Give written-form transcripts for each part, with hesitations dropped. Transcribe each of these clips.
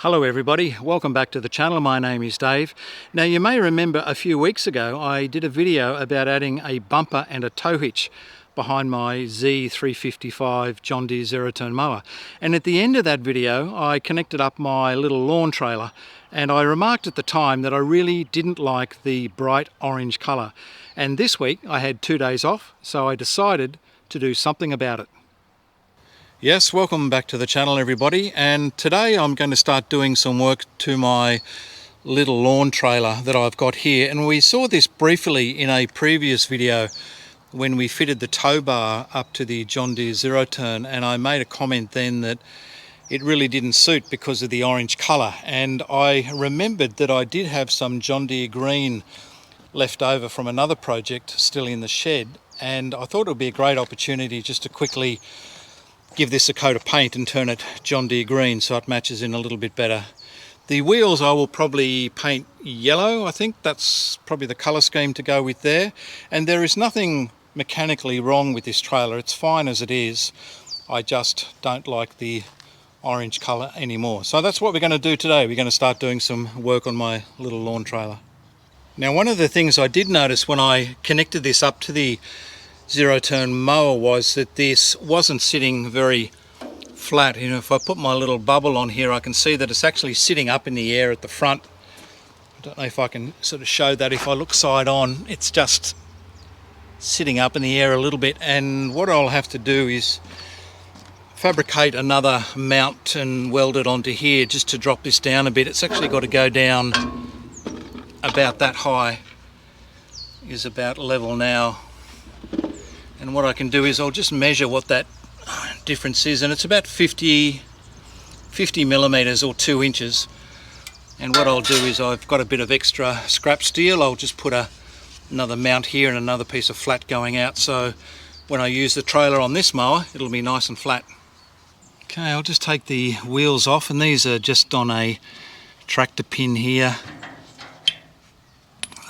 Hello everybody, welcome back to the channel. My name is Dave. Now you may remember a few weeks ago I did a video about adding a bumper and a tow hitch behind my Z355 John Deere zero-turn mower, and at the end of that video I connected up my little lawn trailer, and I remarked at the time that I really didn't like the bright orange colour, and this week I had 2 days off, so I decided to do something about it. Yes, welcome back to the channel everybody, and today I'm going to start doing some work to my little lawn trailer that I've got here. And we saw this briefly in a previous video when we fitted the tow bar up to the John Deere zero turn, and I made a comment then that it really didn't suit because of the orange colour, and I remembered that I did have some John Deere green left over from another project still in the shed, and I thought it would be a great opportunity just to quickly give this a coat of paint and turn it John Deere green so it matches in a little bit better. The wheels I will probably paint yellow. I think that's probably the colour scheme to go with there. And there is nothing mechanically wrong with this trailer. It's fine as it is. I just don't like the orange colour anymore. So that's what we're going to do today. We're going to start doing some work on my little lawn trailer. Now, one of the things I did notice when I connected this up to the zero-turn mower was that this wasn't sitting very flat. You know, if I put my little bubble on here, I can see that it's actually sitting up in the air at the front. I don't know if I can sort of show that. If I look side on, it's just sitting up in the air a little bit, and what I'll have to do is fabricate another mount and weld it onto here just to drop this down a bit. It's actually got to go down about that high, is about level now. And what I can do is I'll just measure what that difference is, and it's about 50 millimeters or 2 inches. And what I'll do is, I've got a bit of extra scrap steel. I'll just put another mount here and another piece of flat going out, so when I use the trailer on this mower it'll be nice and flat. Okay, I'll just take the wheels off, and these are just on a tractor pin here.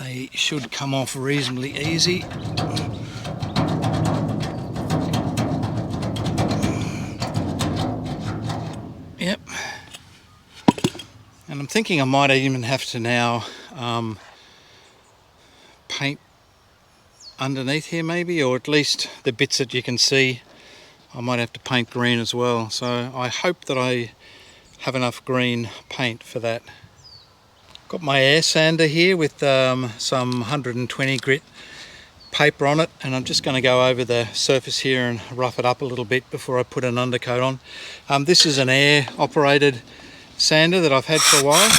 They should come off reasonably easy. Yep, and I'm thinking I might even have to now paint underneath here maybe, or at least the bits that you can see I might have to paint green as well. So I hope that I have enough green paint for that. Got my air sander here with some 120 grit paper on it, and I'm just going to go over the surface here and rough it up a little bit before I put an undercoat on. This is an air operated sander that I've had for a while,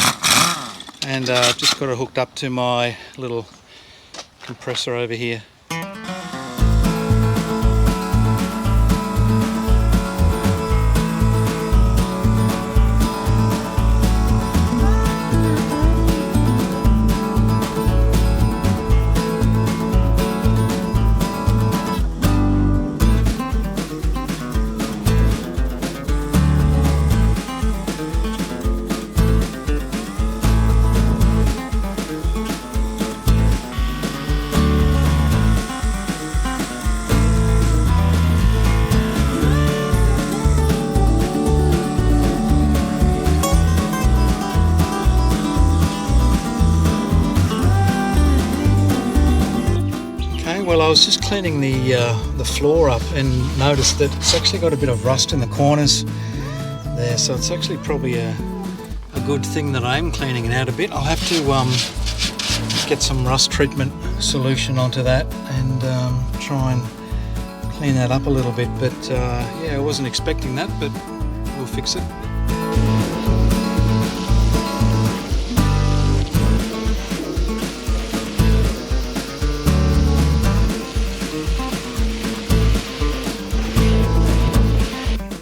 and I've just got it hooked up to my little compressor over here. Well, I was just cleaning the floor up and noticed that it's actually got a bit of rust in the corners there, so it's actually probably a good thing that I am cleaning it out a bit. I'll have to get some rust treatment solution onto that and try and clean that up a little bit, but yeah, I wasn't expecting that, but we'll fix it.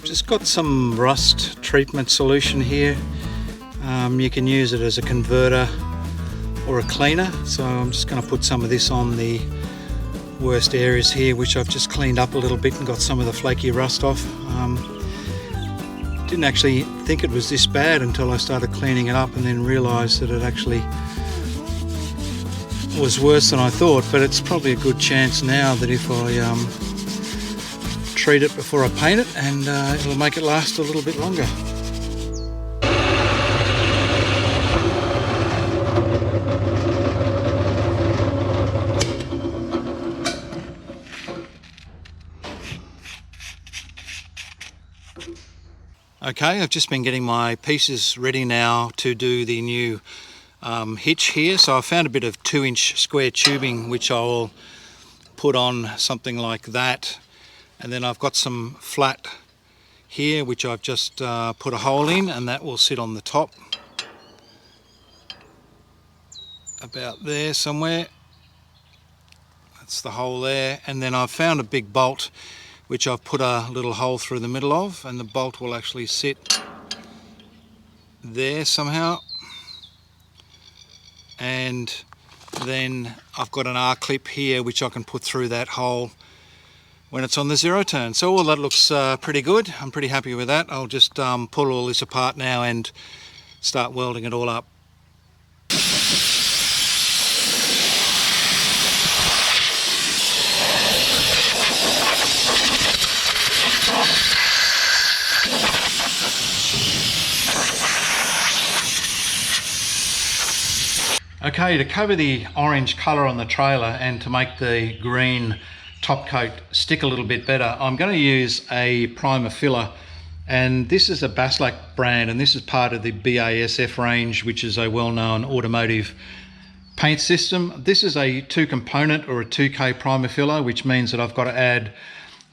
Just got some rust treatment solution here. You can use it as a converter or a cleaner, so I'm just going to put some of this on the worst areas here, which I've just cleaned up a little bit and got some of the flaky rust off. Didn't actually think it was this bad until I started cleaning it up, and then realised that it actually was worse than I thought. But it's probably a good chance now that if I treat it before I paint it, and it'll make it last a little bit longer. Okay, I've just been getting my pieces ready now to do the new hitch here. So I found a bit of 2-inch square tubing which I'll put on something like that, and then I've got some flat here which I've just put a hole in, and that will sit on the top about there somewhere. That's the hole there, and then I've found a big bolt which I've put a little hole through the middle of, and the bolt will actually sit there somehow. And then I've got an R-clip here which I can put through that hole when it's on the zero turn. So all that looks pretty good. I'm pretty happy with that. I'll just pull all this apart now and start welding it all up. Okay, to cover the orange colour on the trailer and to make the green top coat stick a little bit better, I'm going to use a primer filler, and this is a Baslac brand, and this is part of the BASF range, which is a well-known automotive paint system. This is a 2-component or a 2K primer filler, which means that I've got to add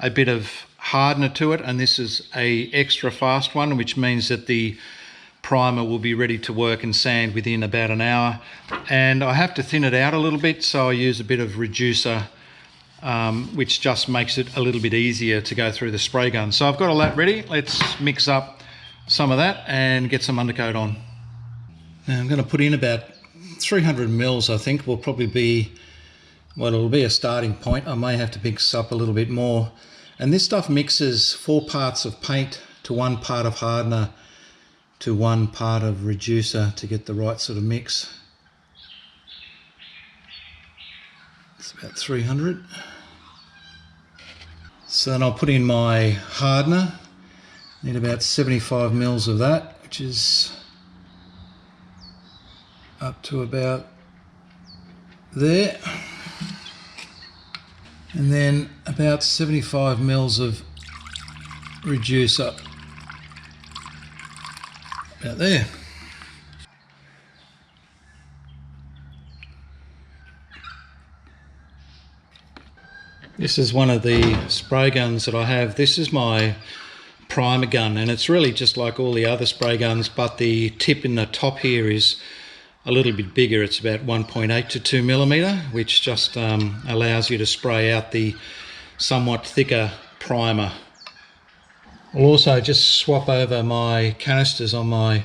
a bit of hardener to it, and this is a extra fast one, which means that the primer will be ready to work and sand within about an hour. And I have to thin it out a little bit, so I use a bit of reducer, which just makes it a little bit easier to go through the spray gun. So I've got all that ready. Let's mix up some of that and get some undercoat on. Now I'm going to put in about 300 mils, I think will probably be, well, it'll be a starting point. I may have to mix up a little bit more. And this stuff mixes 4 parts of paint to 1 part of hardener to 1 part of reducer to get the right sort of mix. It's about 300. So then I'll put in my hardener. Need about 75 mils of that, which is up to about there. And then about 75 mils of reducer. About there. This is one of the spray guns that I have. This is my primer gun, and it's really just like all the other spray guns, but the tip in the top here is a little bit bigger. It's about 1.8 to 2 millimeter, which just allows you to spray out the somewhat thicker primer. I'll also just swap over my canisters on my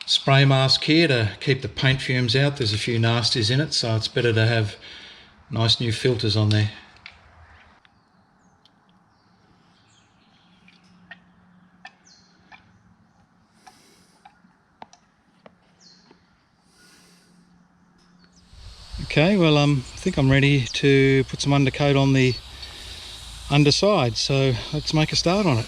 spray mask here to keep the paint fumes out. There's a few nasties in it, so it's better to have nice new filters on there. Okay, well I think I'm ready to put some undercoat on the underside, so let's make a start on it.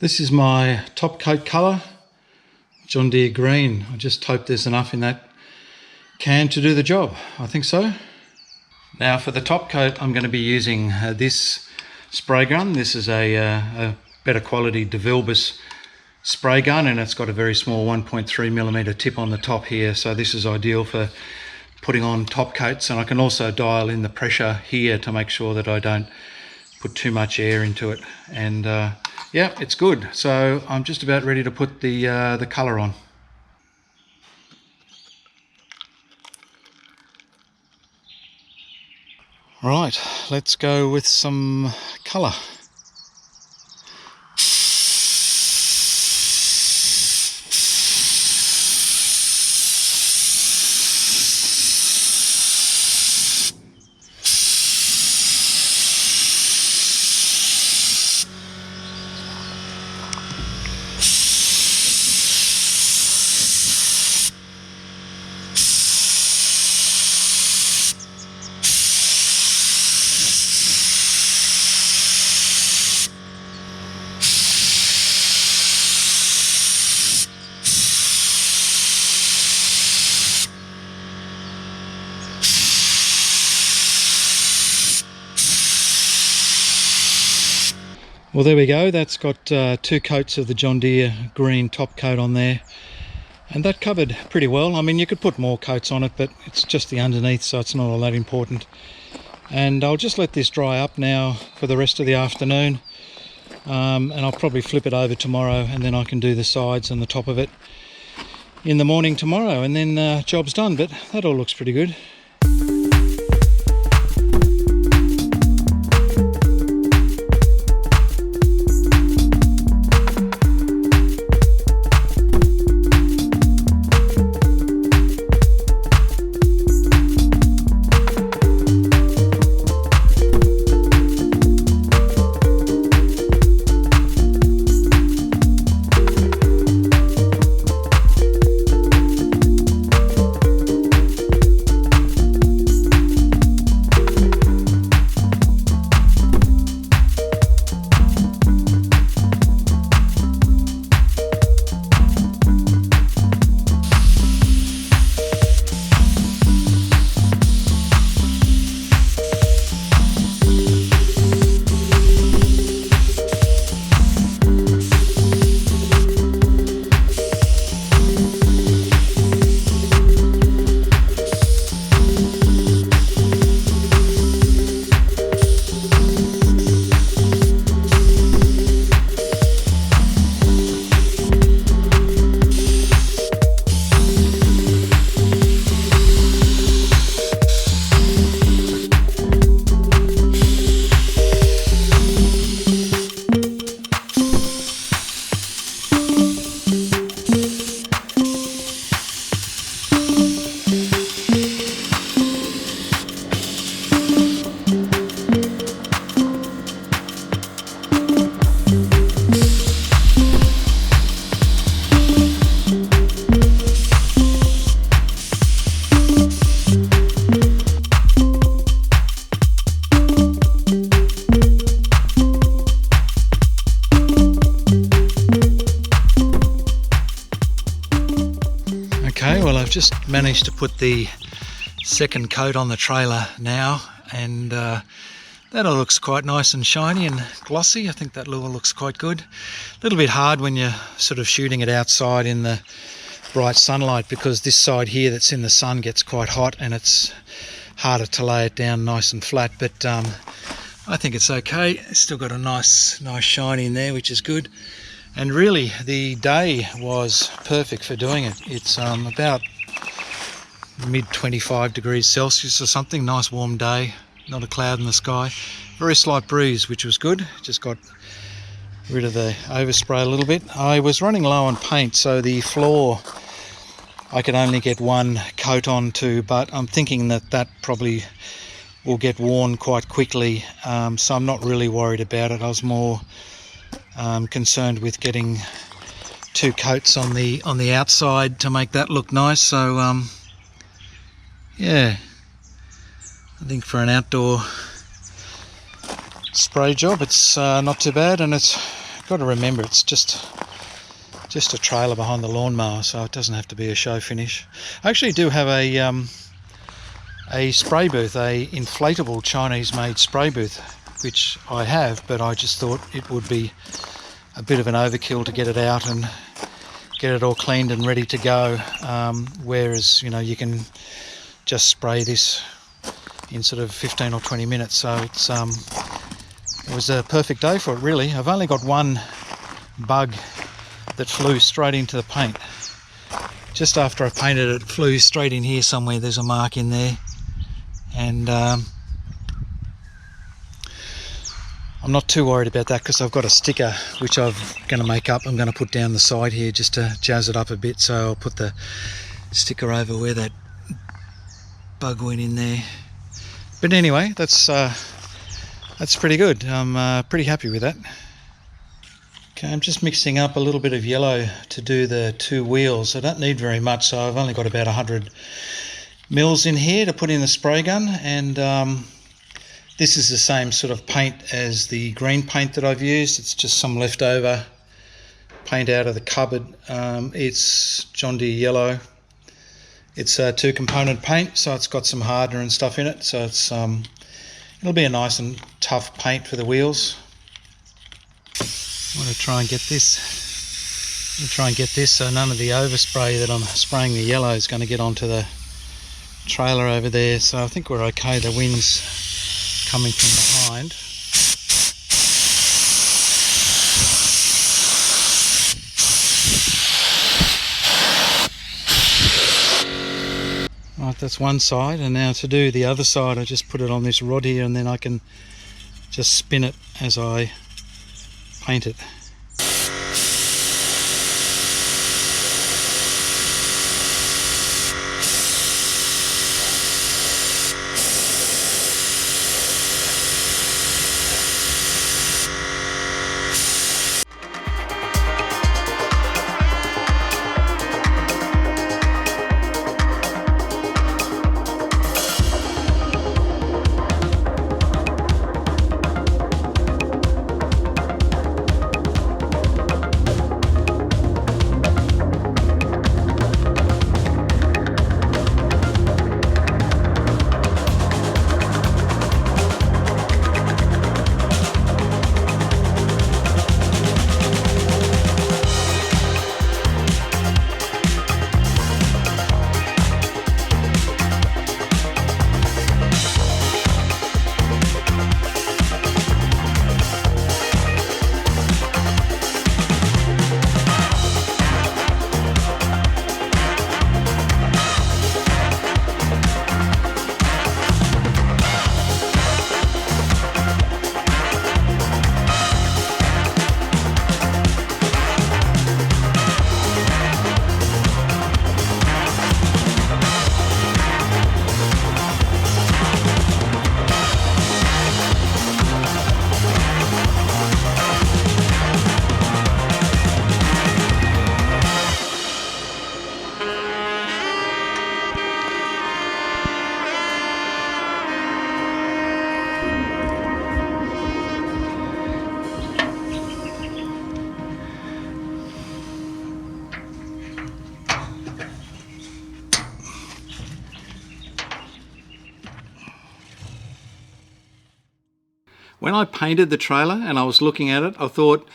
This is my top coat colour, John Deere green. I just hope there's enough in that can to do the job. I think so. Now for the top coat, I'm going to be using this spray gun. This is a better quality DeVilbiss spray gun, and it's got a very small 1.3mm tip on the top here, so this is ideal for putting on top coats. And I can also dial in the pressure here to make sure that I don't put too much air into it. And yeah, it's good. So I'm just about ready to put the colour on. Right, let's go with some colour. Well, there we go. That's got 2 coats of the John Deere green top coat on there, and that covered pretty well. I mean, you could put more coats on it, but it's just the underneath, so it's not all that important. And I'll just let this dry up now for the rest of the afternoon, and I'll probably flip it over tomorrow, and then I can do the sides and the top of it in the morning tomorrow, and then job's done. But that all looks pretty good. Just managed to put the second coat on the trailer now, and that all looks quite nice and shiny and glossy. I think that all looks quite good. A little bit hard when you're sort of shooting it outside in the bright sunlight, because this side here that's in the sun gets quite hot, and it's harder to lay it down nice and flat. But I think it's okay. It's still got a nice shine in there, which is good. And really the day was perfect for doing it. It's about mid 25 degrees Celsius or something. Nice warm day, not a cloud in the sky, very slight breeze, which was good. Just got rid of the overspray a little bit. I was running low on paint, so the floor I could only get 1 coat onto, but I'm thinking that probably will get worn quite quickly, so I'm not really worried about it. I was more concerned with getting 2 coats on the outside to make that look nice. So yeah, I think for an outdoor spray job it's not too bad, and it's got to remember it's just a trailer behind the lawnmower, so it doesn't have to be a show finish. I actually do have a spray booth, a inflatable Chinese-made spray booth, which I have, but I just thought it would be a bit of an overkill to get it out and get it all cleaned and ready to go. Whereas, you know, you can just spray this in sort of 15 or 20 minutes. So it was a perfect day for it, really. I've only got one bug that flew straight into the paint. Just after I painted it, it flew straight in here somewhere. There's a mark in there. And I'm not too worried about that because I've got a sticker which I'm going to make up. I'm going to put down the side here just to jazz it up a bit. So I'll put the sticker over where that bug went in there. But anyway, that's pretty good. I'm pretty happy with that. Okay, I'm just mixing up a little bit of yellow to do the two wheels. I don't need very much, so I've only got about 100 mils in here to put in the spray gun, and this is the same sort of paint as the green paint that I've used. It's just some leftover paint out of the cupboard. It's John Deere yellow. It's a two-component paint, so it's got some hardener and stuff in it, so it's it'll be a nice and tough paint for the wheels. I want to try and get this. So none of the overspray that I'm spraying the yellow is going to get onto the trailer over there. So I think we're okay. The wind's coming from behind. Right, that's one side, and now to do the other side I just put it on this rod here, and then I can just spin it as I paint it. When I painted the trailer and I was looking at it, I thought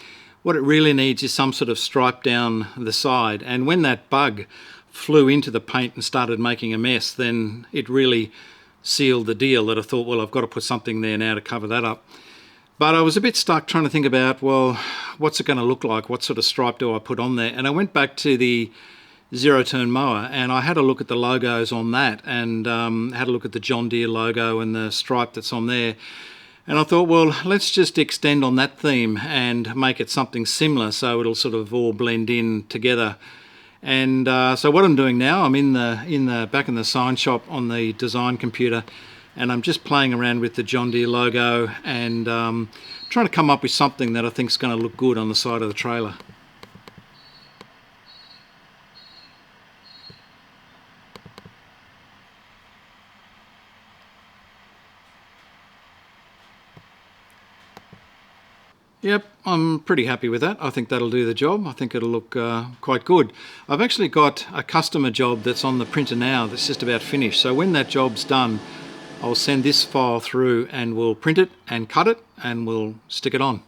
what it really needs is some sort of stripe down the side. And when that bug flew into the paint and started making a mess, then it really sealed the deal that I thought, well, I've got to put something there now to cover that up. But I was a bit stuck trying to think about, well, what's it going to look like? What sort of stripe do I put on there? And I went back to the zero-turn mower and I had a look at the logos on that, and had a look at the John Deere logo and the stripe that's on there. And I thought, well, let's just extend on that theme and make it something similar so it'll sort of all blend in together. And so what I'm doing now, I'm back in the sign shop on the design computer, and I'm just playing around with the John Deere logo and trying to come up with something that I think is going to look good on the side of the trailer. Yep, I'm pretty happy with that. I think that'll do the job. I think it'll look quite good. I've actually got a customer job that's on the printer now that's just about finished. So when that job's done, I'll send this file through and we'll print it and cut it and we'll stick it on.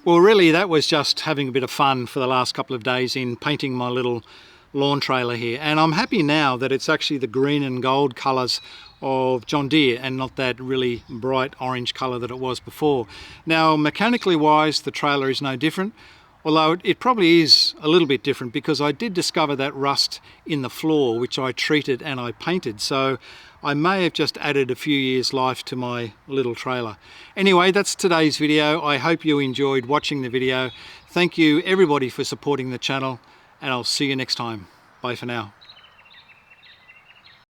Well, really that was just having a bit of fun for the last couple of days in painting my little lawn trailer here, and I'm happy now that it's actually the green and gold colours of John Deere and not that really bright orange colour that it was before. Now mechanically wise the trailer is no different, although it probably is a little bit different because I did discover that rust in the floor which I treated and I painted, so I may have just added a few years life to my little trailer. Anyway, that's today's video. I hope you enjoyed watching the video. Thank you everybody for supporting the channel, and I'll see you next time. Bye for now.